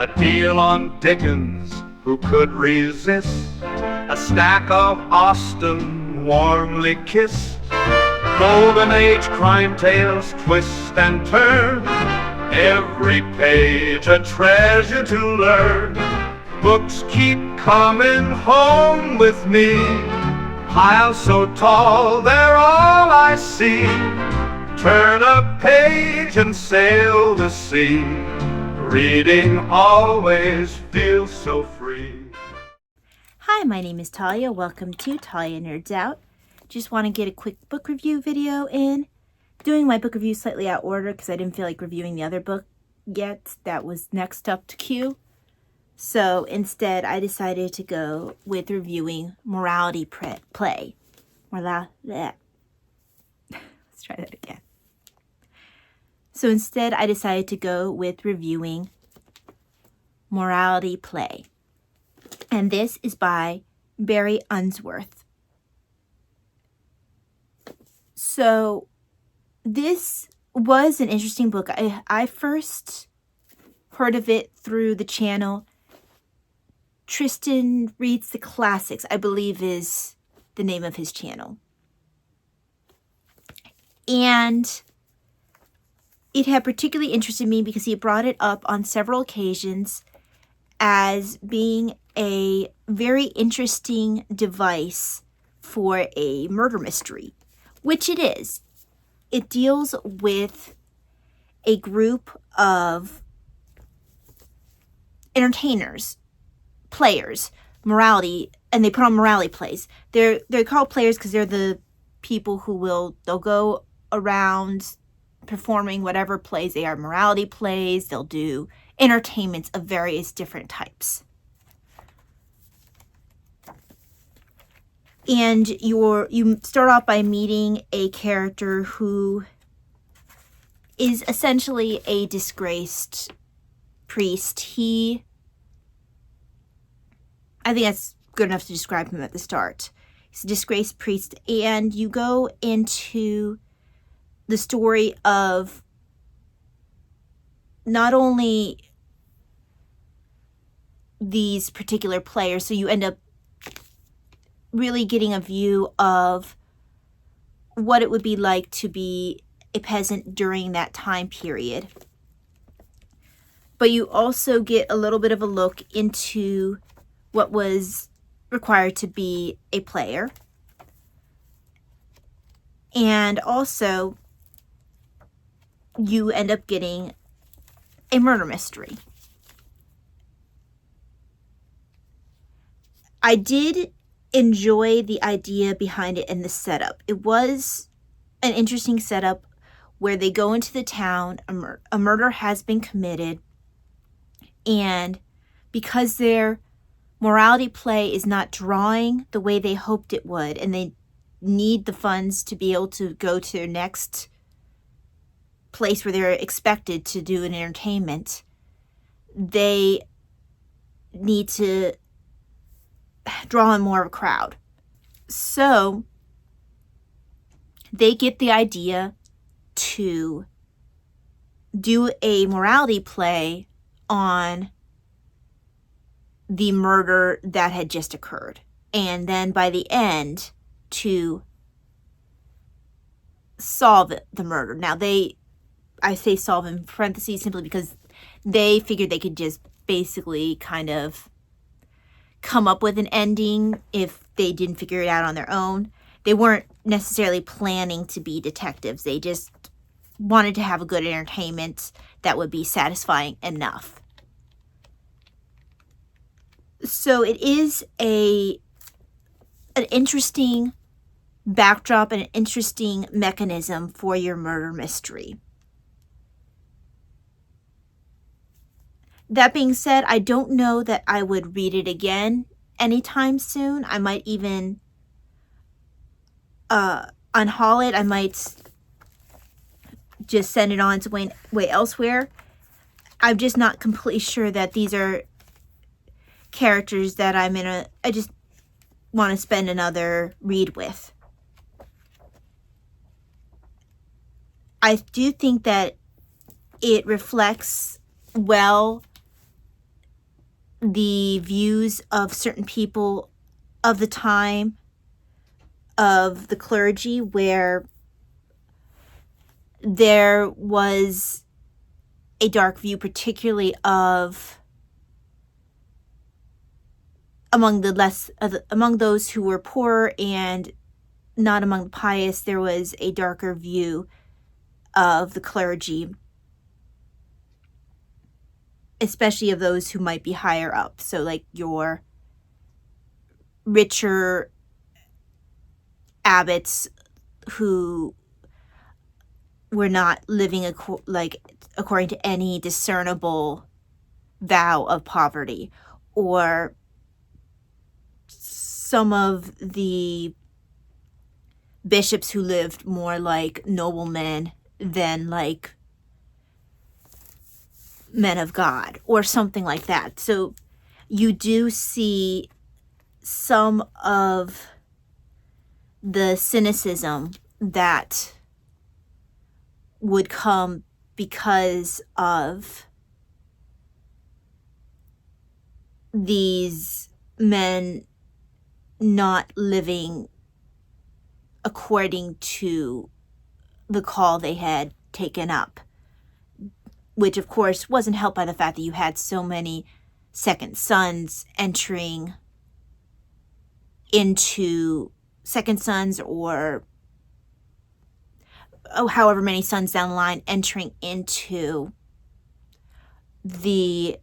A deal on Dickens, who could resist? A stack of Austen, warmly kissed. Golden Age crime tales twist and turn, every page a treasure to learn. Books keep coming home with me, piles so tall they're all I see. Turn a page and sail the sea, reading always feels so free. Hi, my name is Talia. Welcome to Talia Nerds Out. Just want to get a quick book review video in. Doing my book review slightly out of order because I didn't feel like reviewing the other book yet that was next up to queue. So instead, I decided to go with reviewing Morality Play. Let's try that again. So instead, I decided to go with reviewing Morality Play. And this is by Barry Unsworth. So this was an interesting book. I first heard of it through the channel Tristan Reads the Classics, I believe is the name of his channel. And it had particularly interested me because he brought it up on several occasions as being a very interesting device for a murder mystery, which it is. It deals with a group of entertainers, players, morality, and they put on morality plays. They're called players because they're the people who they'll go around performing whatever plays they are, morality plays. They'll do entertainments of various different types. And you start off by meeting a character who is essentially a disgraced priest. I think that's good enough to describe him at the start. He's a disgraced priest, and you go into the story of not only these particular players, so you end up really getting a view of what it would be like to be a peasant during that time period. But you also get a little bit of a look into what was required to be a player. And also, you end up getting a murder mystery. I did enjoy the idea behind it and the setup. It was an interesting setup where they go into the town, a murder has been committed, and because their morality play is not drawing the way they hoped it would, and they need the funds to be able to go to their next place where they're expected to do an entertainment, they need to draw in more of a crowd. So they get the idea to do a morality play on the murder that had just occurred. And then by the end, to solve the murder. Now I say solve in parentheses simply because they figured they could just basically kind of come up with an ending if they didn't figure it out on their own. They weren't necessarily planning to be detectives. They just wanted to have a good entertainment that would be satisfying enough. So it is an interesting backdrop and an interesting mechanism for your murder mystery. That being said, I don't know that I would read it again anytime soon. I might even unhaul it. I might just send it on its way elsewhere. I'm just not completely sure that these are characters that I just want to spend another read with. I do think that it reflects well the views of certain people of the time of the clergy, where there was a dark view, particularly of among those who were poor and not among the pious. There was a darker view of the clergy, especially of those who might be higher up. So like your richer abbots who were not living according to any discernible vow of poverty, or some of the bishops who lived more like noblemen than like men of God, or something like that. So you do see some of the cynicism that would come because of these men not living according to the call they had taken up, which of course wasn't helped by the fact that you had so many second sons or however many sons down the line entering into the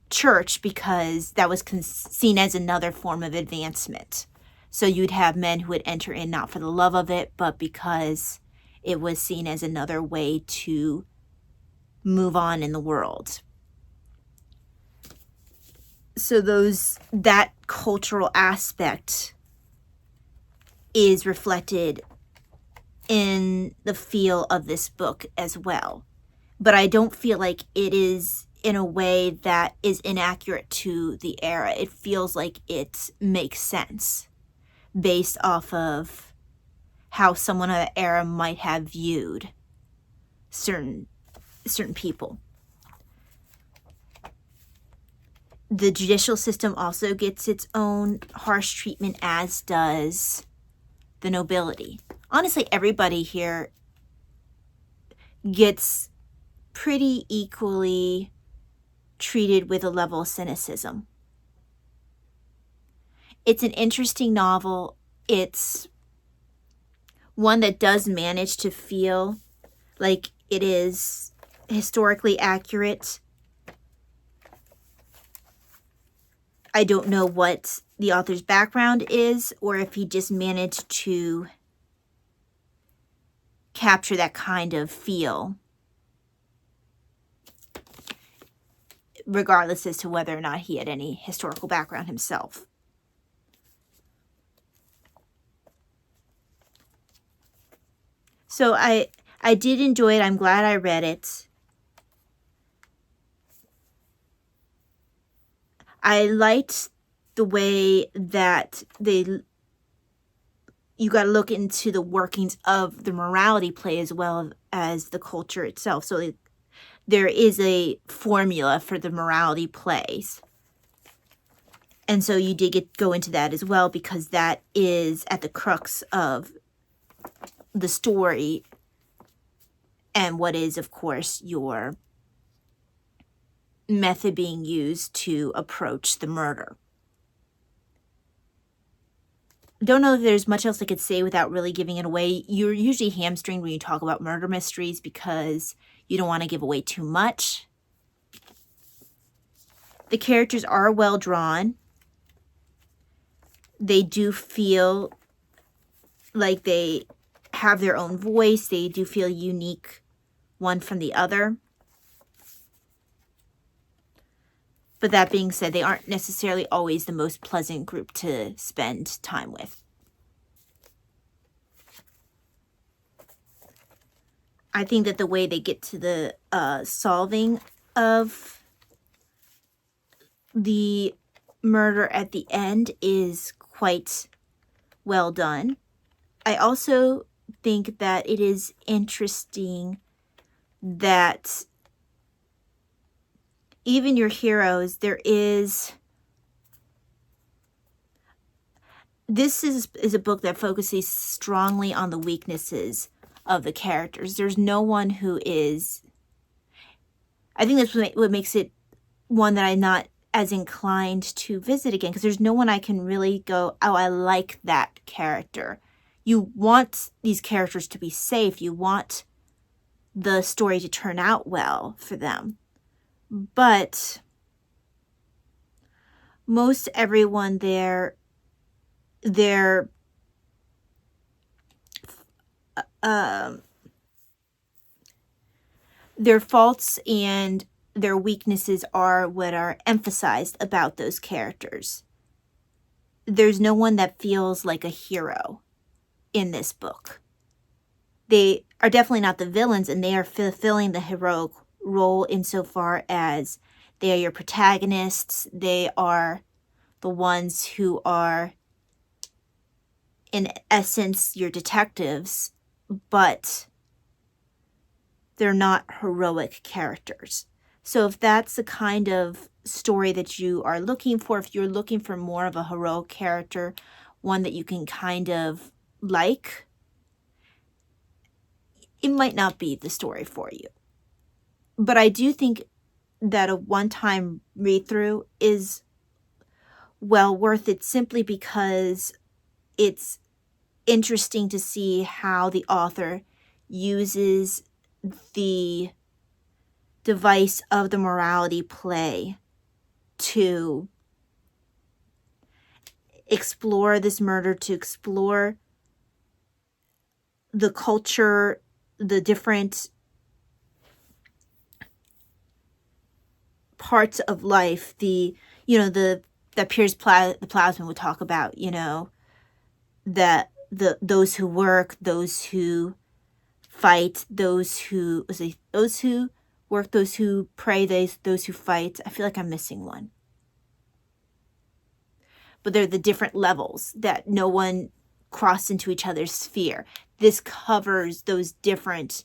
church, because that was seen as another form of advancement. So you'd have men who would enter in not for the love of it, but because it was seen as another way to move on in the world. So that cultural aspect is reflected in the feel of this book as well. But I don't feel like it is in a way that is inaccurate to the era. It feels like it makes sense based off of how someone of the era might have viewed certain people. The judicial system also gets its own harsh treatment, as does the nobility. Honestly, everybody here gets pretty equally treated with a level of cynicism. It's an interesting novel. It's one that does manage to feel like it is historically accurate. I don't know what the author's background is, or if he just managed to capture that kind of feel, regardless as to whether or not he had any historical background himself. So I did enjoy it. I'm glad I read it. I liked the way that you got to look into the workings of the morality play as well as the culture itself. So there is a formula for the morality plays. And so you did go into that as well, because that is at the crux of the story, and what is, of course, your method being used to approach the murder. Don't know if there's much else I could say without really giving it away. You're usually hamstringed when you talk about murder mysteries because you don't want to give away too much. The characters are well drawn. They do feel like they have their own voice. They do feel unique one from the other. But that being said, they aren't necessarily always the most pleasant group to spend time with. I think that the way they get to the solving of the murder at the end is quite well done. I also think that it is interesting that even your heroes, this is a book that focuses strongly on the weaknesses of the characters. There's no one who is, I think that's what makes it one that I'm not as inclined to visit again, because there's no one I can really go, oh, I like that character. You want these characters to be safe. You want the story to turn out well for them. But most everyone their faults and their weaknesses are what are emphasized about those characters. There's no one that feels like a hero in this book. They are definitely not the villains, and they are fulfilling the heroic role insofar as they are your protagonists. They are the ones who are, in essence, your detectives, but they're not heroic characters. So if that's the kind of story that you are looking for, if you're looking for more of a heroic character, one that you can kind of like, it might not be the story for you. But I do think that a one-time read-through is well worth it, simply because it's interesting to see how the author uses the device of the morality play to explore this murder, to explore the culture, the different parts of life, that the Plowsman would talk about, that those who work, those who fight, those who work, those who pray, those who fight. I feel like I'm missing one. But they're the different levels that no one crossed into each other's sphere. This covers those different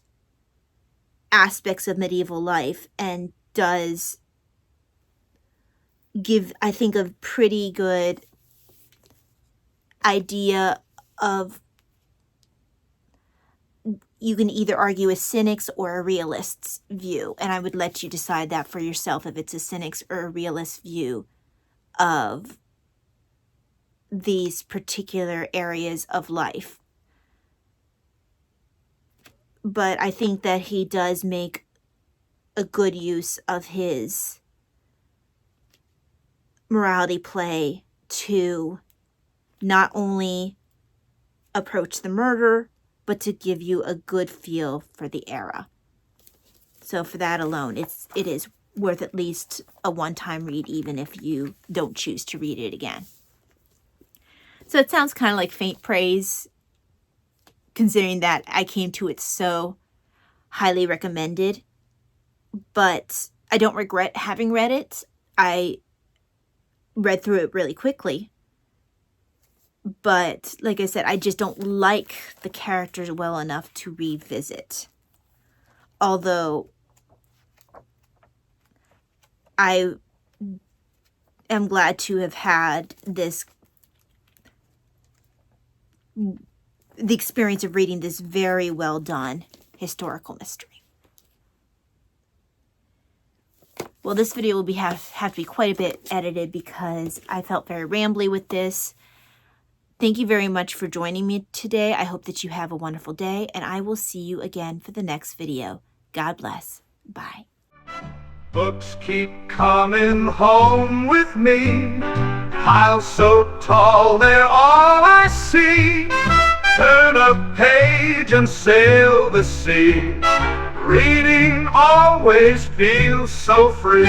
aspects of medieval life and does give, I think, a pretty good idea of, you can either argue a cynic's or a realist's view, and I would let you decide that for yourself, if it's a cynic's or a realist's view of these particular areas of life. But I think that he does make a good use of his morality play to not only approach the murder, but to give you a good feel for the era. So for that alone, it is worth at least a one-time read, even if you don't choose to read it again. So it sounds kind of like faint praise, considering that I came to it so highly recommended. But I don't regret having read it. I read through it really quickly. But like I said, I just don't like the characters well enough to revisit. Although I am glad to have had the experience of reading this very well done historical mystery. Well, this video will have to be quite a bit edited because I felt very rambly with this. Thank you very much for joining me today. I hope that you have a wonderful day, and I will see you again for the next video. God bless. Bye. Books keep coming home with me. Piles so tall, they're all I see. Turn a page and sail the sea. Reading always feels so free.